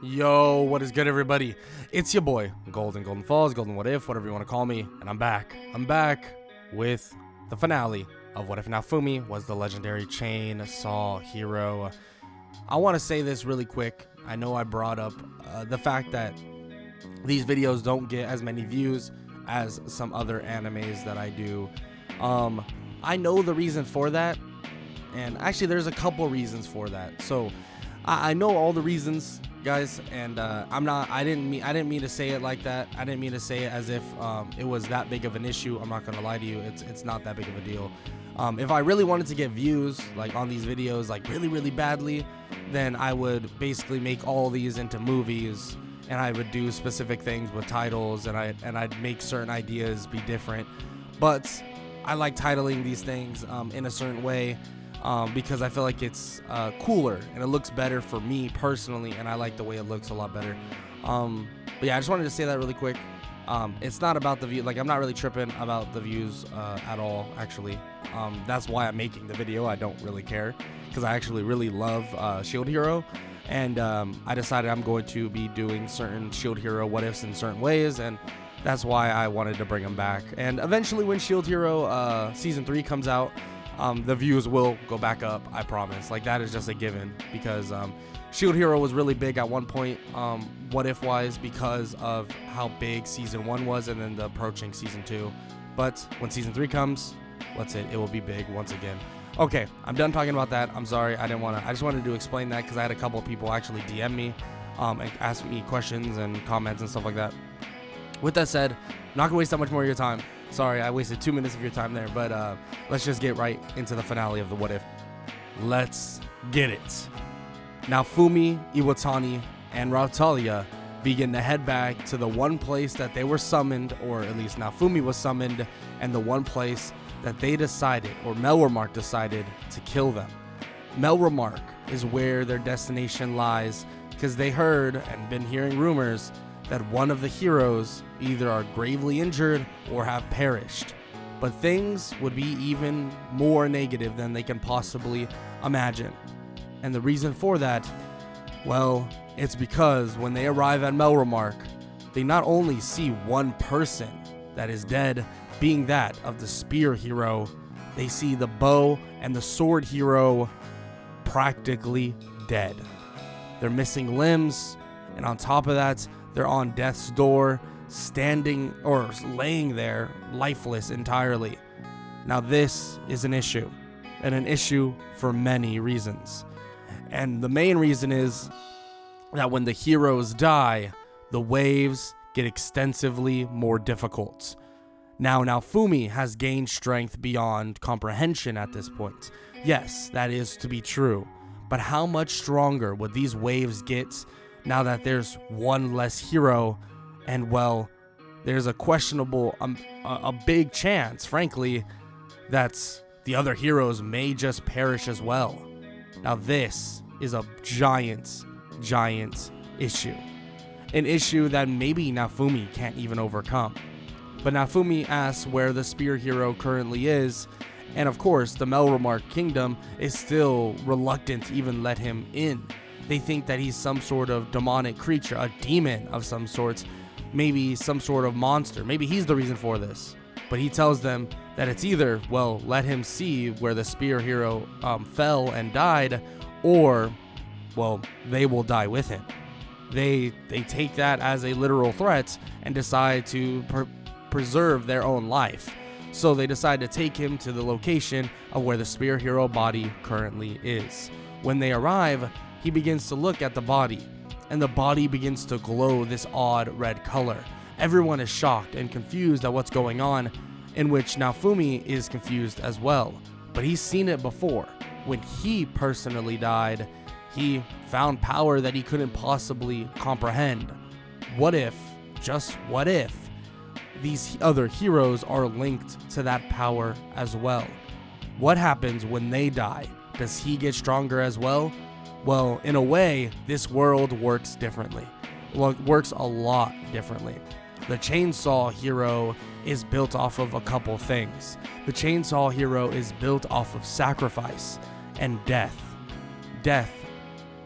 Yo, what is good, everybody? It's your boy, Golden Falls, Golden What If, whatever you want to call me, and I'm back. I'm back with the finale of What If Naofumi was the legendary chainsaw hero. I want to say this really quick. I know I brought up the fact that these videos don't get as many views as some other animes that I do. I know the reason for that, and actually there's a couple reasons for that. So I know all the reasons, guys, and I didn't mean to say it like that. I didn't mean to say it as if it was that big of an issue. I'm not gonna lie to you, it's not that big of a deal. If I really wanted to get views like on these videos like really badly, then I would basically make all these into movies, and I would do specific things with titles, and I'd make certain ideas be different. But I like titling these things in a certain way. Because I feel like it's cooler and it looks better for me personally, and I like the way it looks a lot better. But yeah, I just wanted to say that really quick. It's not about the view, like I'm not really tripping about the views at all, actually. That's why I'm making the video. I don't really care because I actually really love Shield Hero, and I decided I'm going to be doing certain Shield Hero what ifs in certain ways, and that's why I wanted to bring them back. And eventually when Shield Hero season 3 comes out, the views will go back up, I promise. Like, that is just a given, because Shield Hero was really big at one point, what if wise, because of how big season 1 was, and then the approaching season 2. But when season 3 comes, it will be big once again. Okay, I'm done talking about that. I'm sorry, I just wanted to explain that because I had a couple of people actually DM me and ask me questions and comments and stuff like that. With that said, I'm not gonna waste that much more of your time. Sorry, I wasted 2 minutes of your time there, but let's just get right into the finale of the What If. Let's get it. Naofumi, Iwatani, and Rautalia begin to head back to the one place that they were summoned, or at least Naofumi was summoned, and the one place that they decided, or Melromark decided, to kill them. Melromark is where their destination lies, because they heard and been hearing rumors that one of the heroes either are gravely injured or have perished. But things would be even more negative than they can possibly imagine. And the reason for that, well, it's because when they arrive at Melromark, they not only see one person that is dead, being that of the spear hero, they see the bow and the sword hero practically dead. They're missing limbs, and on top of that, they're on death's door, standing or laying there lifeless entirely. Now this is an issue, and an issue for many reasons. And the main reason is that when the heroes die, the waves get extensively more difficult. Now Naofumi has gained strength beyond comprehension at this point. Yes, that is to be true. But how much stronger would these waves get now that there's one less hero, and well, there's a questionable, a big chance, frankly, that the other heroes may just perish as well. Now this is a giant issue. An issue that maybe Naofumi can't even overcome. But Naofumi asks where the spear hero currently is, and of course the Melromark kingdom is still reluctant to even let him in. They think that he's some sort of demonic creature, a demon of some sort, maybe some sort of monster. Maybe he's the reason for this. But he tells them that it's either, well, let him see where the spear hero fell and died, or, well, they will die with him. They take that as a literal threat and decide to preserve their own life. So they decide to take him to the location of where the spear hero body currently is. When they arrive, he begins to look at the body, and the body begins to glow this odd red color. Everyone is shocked and confused at what's going on, in which Naofumi is confused as well. But he's seen it before. When he personally died, he found power that he couldn't possibly comprehend. What if, just what if, these other heroes are linked to that power as well? What happens when they die? Does he get stronger as well? Well, in a way, this world works differently. Well, it works a lot differently. The chainsaw hero is built off of a couple things. The chainsaw hero is built off of sacrifice and death. Death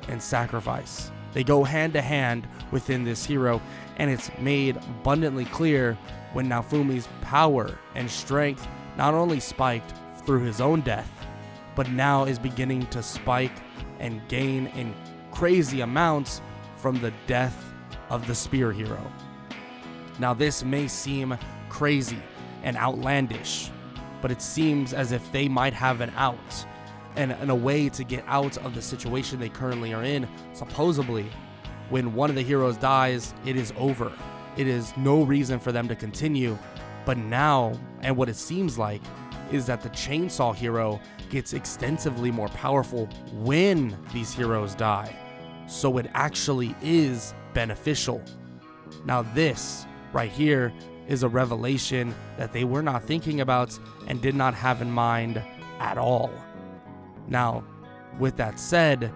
and sacrifice. They go hand to hand within this hero, and it's made abundantly clear when Naofumi's power and strength not only spiked through his own death, but now is beginning to spike and gain in crazy amounts from the death of the spear hero. Now this may seem crazy and outlandish, but it seems as if they might have an out and a way to get out of the situation they currently are in. Supposedly, when one of the heroes dies, it is over. It is no reason for them to continue. But now, and what it seems like, is that the chainsaw hero gets extensively more powerful when these heroes die. So it actually is beneficial. Now this right here is a revelation that they were not thinking about and did not have in mind at all. Now, with that said,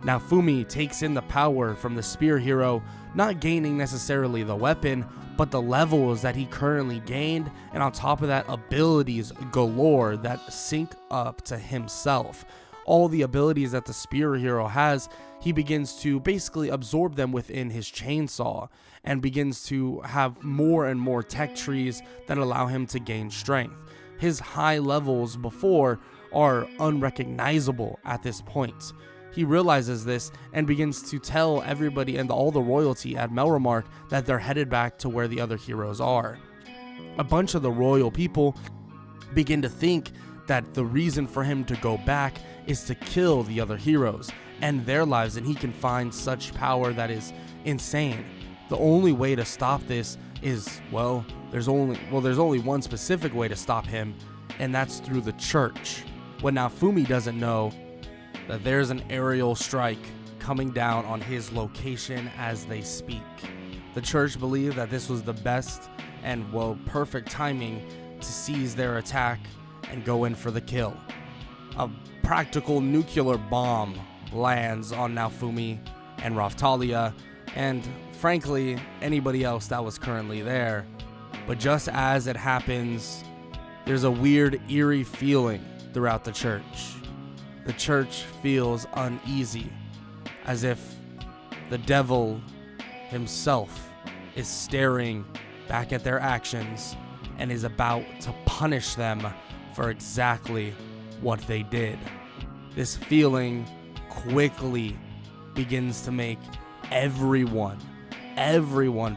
Naofumi takes in the power from the spear hero, not gaining necessarily the weapon, but the levels that he currently gained, and on top of that, abilities galore that sync up to himself. All the abilities that the spear hero has, he begins to basically absorb them within his chainsaw and begins to have more and more tech trees that allow him to gain strength. His high levels before are unrecognizable at this point. He realizes this and begins to tell everybody and all the royalty at Melromark that they're headed back to where the other heroes are. A bunch of the royal people begin to think that the reason for him to go back is to kill the other heroes and their lives, and he can find such power that is insane. The only way to stop this is, there's only one specific way to stop him, and that's through the church. What Naofumi doesn't know, that there's an aerial strike coming down on his location as they speak. The church believed that this was the best and perfect timing to seize their attack and go in for the kill. A practical nuclear bomb lands on Naofumi and Raftalia, and frankly, anybody else that was currently there. But just as it happens, there's a weird, eerie feeling throughout the church. The church feels uneasy, as if the devil himself is staring back at their actions and is about to punish them for exactly what they did. This feeling quickly begins to make everyone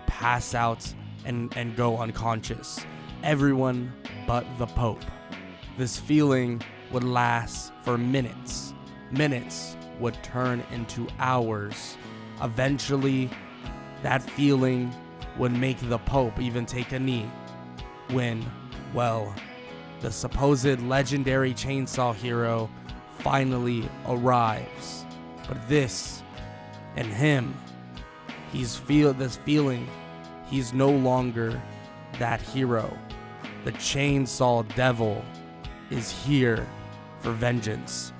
pass out and go unconscious. Everyone but the Pope. This feeling would last for minutes. Minutes would turn into hours. Eventually, that feeling would make the Pope even take a knee when, the supposed legendary chainsaw hero finally arrives. But this and him, he's no longer that hero. The chainsaw devil is here for vengeance.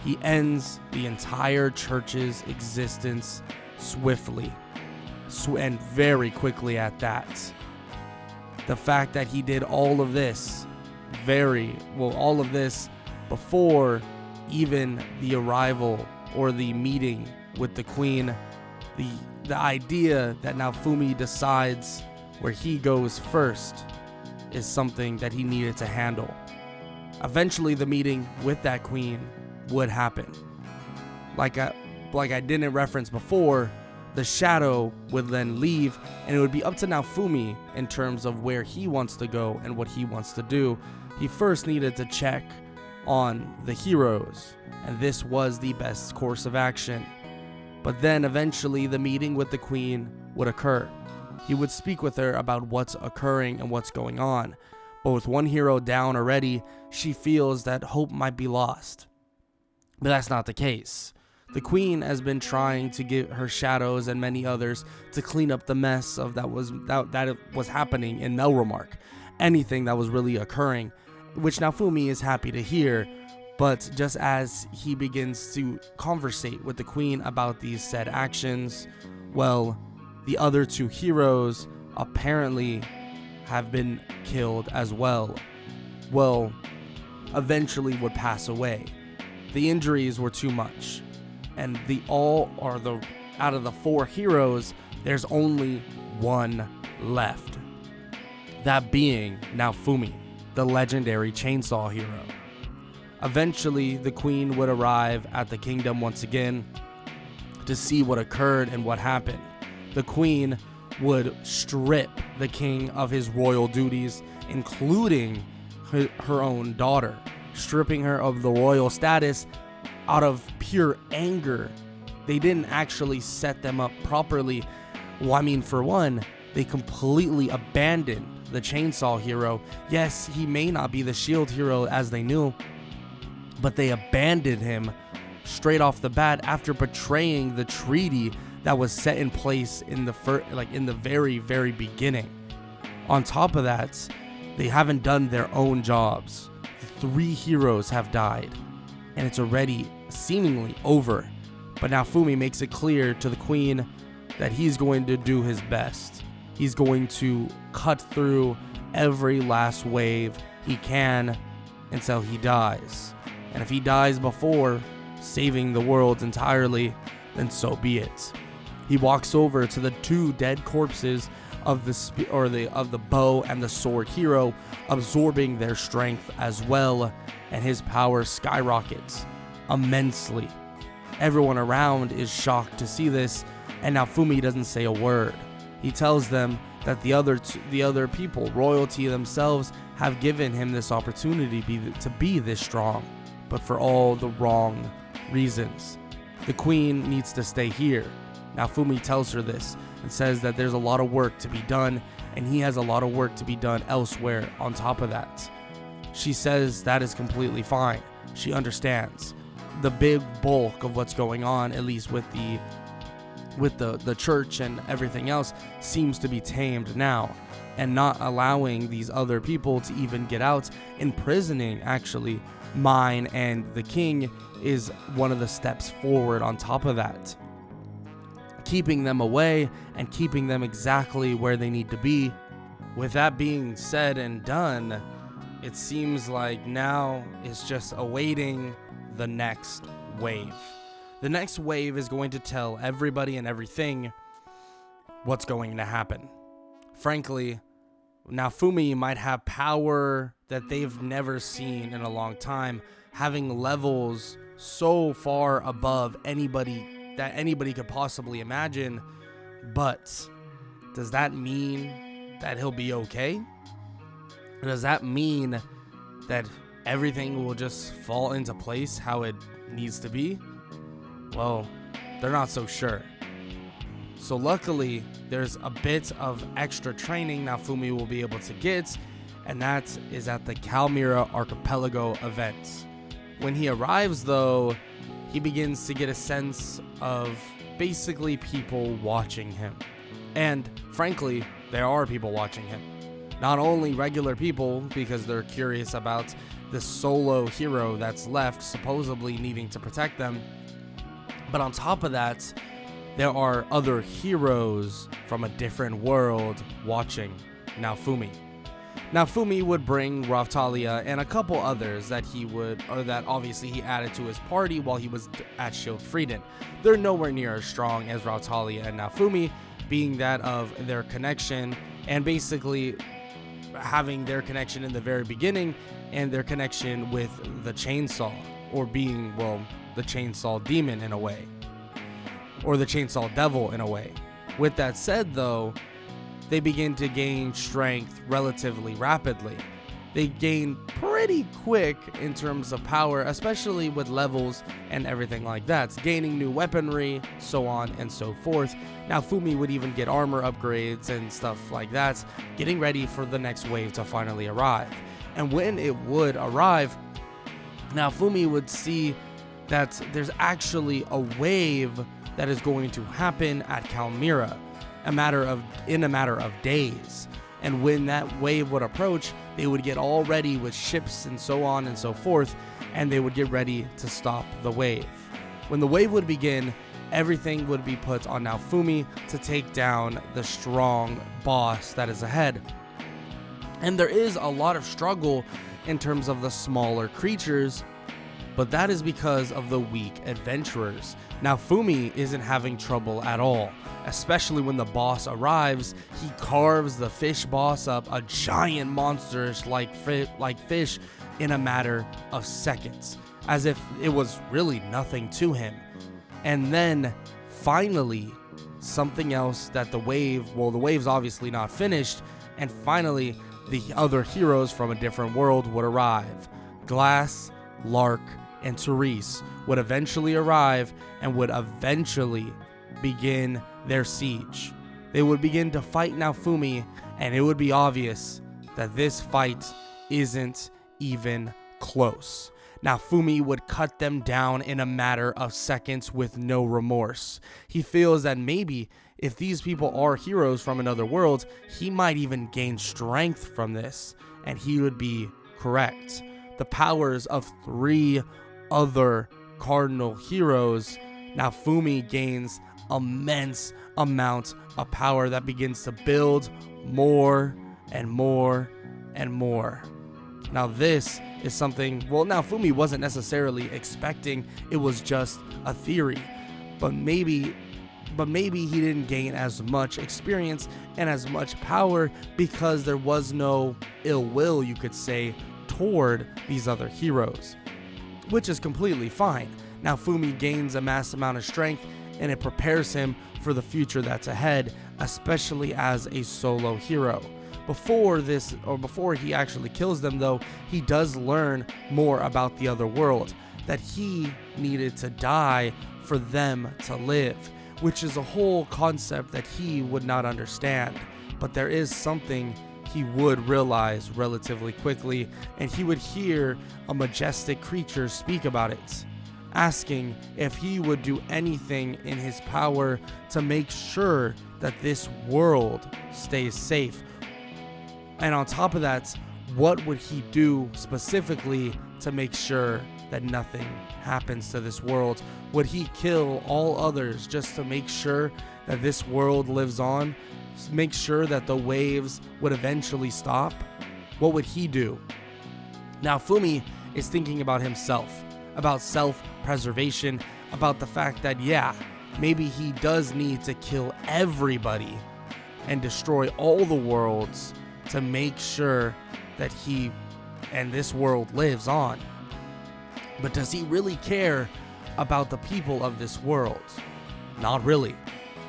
He ends the entire church's existence swiftly, and very quickly at that. The fact that he did all of this before even the arrival or the meeting with the queen, the idea that Naofumi decides where he goes first is something that he needed to handle. Eventually, the meeting with that queen would happen. Like I didn't reference before, the shadow would then leave, and it would be up to Naofumi in terms of where he wants to go and what he wants to do. He first needed to check on the heroes, and this was the best course of action. But then eventually the meeting with the queen would occur. He would speak with her about what's occurring and what's going on. But with one hero down already, she feels that hope might be lost. But that's not the case. The queen has been trying to get her shadows and many others to clean up the mess that was happening in Melromark. Anything that was really occurring, which Naofumi is happy to hear. But just as he begins to conversate with the queen about these said actions, the other two heroes apparently have been killed as well. Eventually would pass away. The injuries were too much, and out of the 4 heroes, there's only one left. That being Naofumi, the legendary chainsaw hero. Eventually, the queen would arrive at the kingdom once again to see what occurred and what happened. The queen would strip the king of his royal duties, including her own daughter, stripping her of the royal status out of pure anger. They didn't actually set them up properly. Well, I mean, for one, they completely abandoned the chainsaw hero. Yes, he may not be the shield hero as they knew, but they abandoned him straight off the bat after betraying the treaty that was set in place in the very, very beginning. On top of that, they haven't done their own jobs. 3 heroes have died, and it's already seemingly over. But Naofumi makes it clear to the queen that he's going to do his best. He's going to cut through every last wave he can until he dies. And if he dies before saving the world entirely, then so be it. He walks over to the 2 dead corpses of the bow and the sword hero, absorbing their strength as well, and his power skyrockets immensely. Everyone around is shocked to see this, and Naofumi doesn't say a word. He tells them that the other people, royalty themselves, have given him this opportunity to be this strong, but for all the wrong reasons. The queen needs to stay here. Naofumi tells her this and says that there's a lot of work to be done, and he has a lot of work to be done elsewhere on top of that. She says that is completely fine. She understands the big bulk of what's going on, at least with the church and everything else, seems to be tamed now, and not allowing these other people to even get out. Imprisoning actually mine and the king is one of the steps forward on top of that. Keeping them away and keeping them exactly where they need to be. With that being said and done, it seems like now it's just awaiting the next wave. The next wave is going to tell everybody and everything what's going to happen. Frankly, Naofumi might have power that they've never seen in a long time, having levels so far above anybody that anybody could possibly imagine. But does that mean that he'll be okay? Does that mean that everything will just fall into place how it needs to be? Well, they're not so sure. So luckily, there's a bit of extra training Naofumi will be able to get, and that is at the Kalmira archipelago events. When he arrives, though, he begins to get a sense of basically people watching him. And frankly, there are people watching him. Not only regular people, because they're curious about the solo hero that's left, supposedly needing to protect them, but on top of that, there are other heroes from a different world watching Naofumi. Naofumi would bring Raftalia and a couple others that obviously he added to his party while he was at Shield Frieden. They're nowhere near as strong as Raftalia and Naofumi, being that of their connection, and basically having their connection in the very beginning and their connection with the chainsaw, or being, well, the chainsaw demon in a way, or the chainsaw devil in a way. With that said, though, they begin to gain strength relatively rapidly. They gain pretty quick in terms of power, especially with levels and everything like that, gaining new weaponry, so on and so forth. Naofumi would even get armor upgrades and stuff like that, getting ready for the next wave to finally arrive. And when it would arrive, Naofumi would see that there's actually a wave that is going to happen at Kalmira in a matter of days. And when that wave would approach, they would get all ready with ships and so on and so forth, and they would get ready to stop the wave. When the wave would begin, everything would be put on Naofumi to take down the strong boss that is ahead. And there is a lot of struggle in terms of the smaller creatures, but that is because of the weak adventurers. Naofumi isn't having trouble at all, especially when the boss arrives. He carves the fish boss up, a giant monster like fish, in a matter of seconds, as if it was really nothing to him. And then finally, something else that the wave's obviously not finished, and finally the other heroes from a different world would arrive. Glass, Lark, and Therese would eventually arrive and would eventually begin their siege. They would begin to fight Naofumi, and it would be obvious that this fight isn't even close. Naofumi would cut them down in a matter of seconds with no remorse. He feels that maybe if these people are heroes from another world, he might even gain strength from this, and he would be correct. The powers of 3 other cardinal heroes, Naofumi gains immense amount of power that begins to build more and more and more. Now this is something, Naofumi wasn't necessarily expecting. It was just a theory, but maybe he didn't gain as much experience and as much power because there was no ill will, you could say, toward these other heroes, which is completely fine. Naofumi gains a mass amount of strength, and it prepares him for the future that's ahead, especially as a solo hero. Before he actually kills them, though, he does learn more about the other world, that he needed to die for them to live, which is a whole concept that he would not understand. But there is something he would realize relatively quickly, and he would hear a majestic creature speak about it, asking if he would do anything in his power to make sure that this world stays safe. And on top of that, what would he do specifically to make sure that nothing happens to this world? Would he kill all others just to make sure that this world lives on? Make sure that the waves would eventually stop? What would he do? Naofumi is thinking about himself, about self-preservation, about the fact that, maybe he does need to kill everybody and destroy all the worlds to make sure that he and this world lives on. But does he really care about the people of this world? Not really.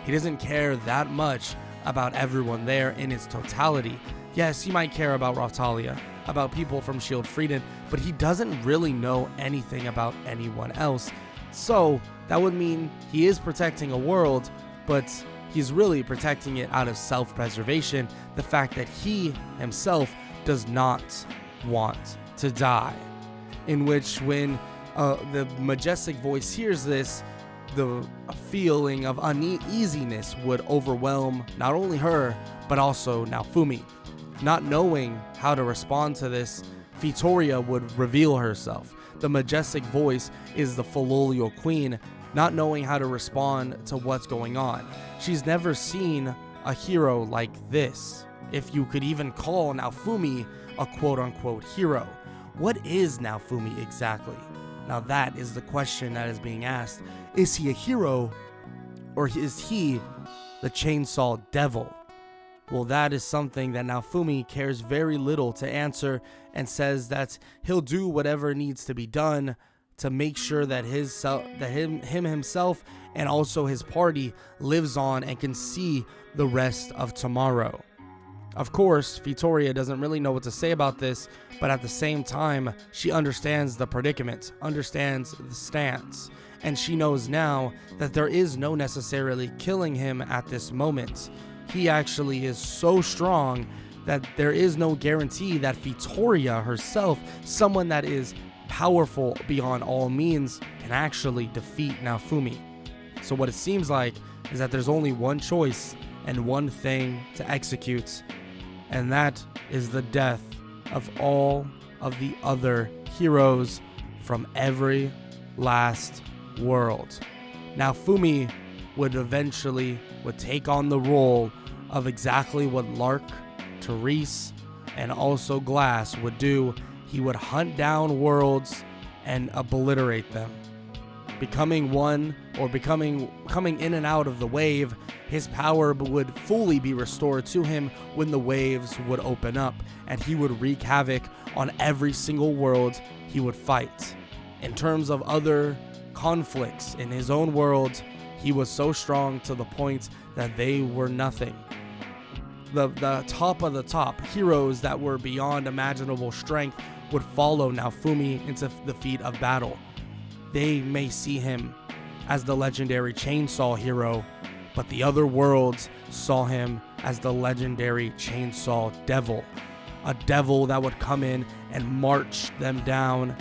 He doesn't care that much about everyone there in its totality. Yes, he might care about Raftalia, about people from Shield Frieden, but he doesn't really know anything about anyone else. So that would mean he is protecting a world, but he's really protecting it out of self-preservation, the fact that he himself does not want to die. In which, when the majestic voice hears this, the feeling of uneasiness would overwhelm not only her, but also Naofumi. Not knowing how to respond to this, Vittoria would reveal herself. The majestic voice is the Fallolial Queen, not knowing how to respond to what's going on. She's never seen a hero like this, if you could even call Naofumi a quote-unquote hero. What is Naofumi exactly? Now that is the question that is being asked. Is he a hero, or is he the Chainsaw Devil? Well, that is something that Naofumi cares very little to answer, and says that he'll do whatever needs to be done to make sure that him himself and also his party lives on and can see the rest of tomorrow. Of course, Vittoria doesn't really know what to say about this, but at the same time, she understands the predicament, understands the stance, and she knows now that there is no necessarily killing him at this moment. He actually is so strong that there is no guarantee that Vittoria herself, someone that is powerful beyond all means, can actually defeat Naofumi. So what it seems like is that there's only one choice and one thing to execute, and that is the death of all of the other heroes from every last world. Naofumi would take on the role of exactly what Lark, Therese, and also Glass would do. He would hunt down worlds and obliterate them. Becoming one, or coming in and out of the wave, his power would fully be restored to him when the waves would open up, and he would wreak havoc on every single world he would fight. In terms of other conflicts in his own world, he was so strong to the point that they were nothing. The top of the top heroes that were beyond imaginable strength would follow Naofumi into the field of battle. They may see him as the legendary chainsaw hero, but the other worlds saw him as the legendary chainsaw devil. A devil that would come in and march them down,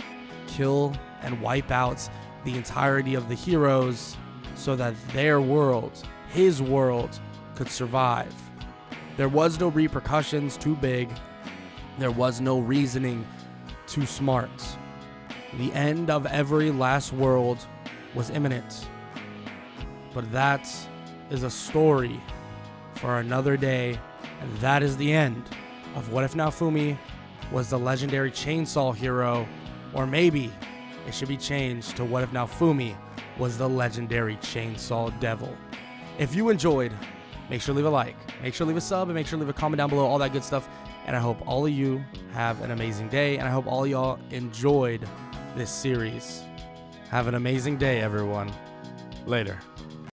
kill and wipe out the entirety of the heroes so that their world, his world, could survive. There was no repercussions too big. There was no reasoning too smart. The end of every last world was imminent. But that is a story for another day, and that is the end of What If Naofumi was the legendary chainsaw hero, or maybe it should be changed to What If Naofumi was the legendary chainsaw devil. If you enjoyed, make sure to leave a like, make sure to leave a sub, and make sure to leave a comment down below, all that good stuff. And I hope all of you have an amazing day, and I hope all y'all enjoyed this series. Have an amazing day, everyone. Later.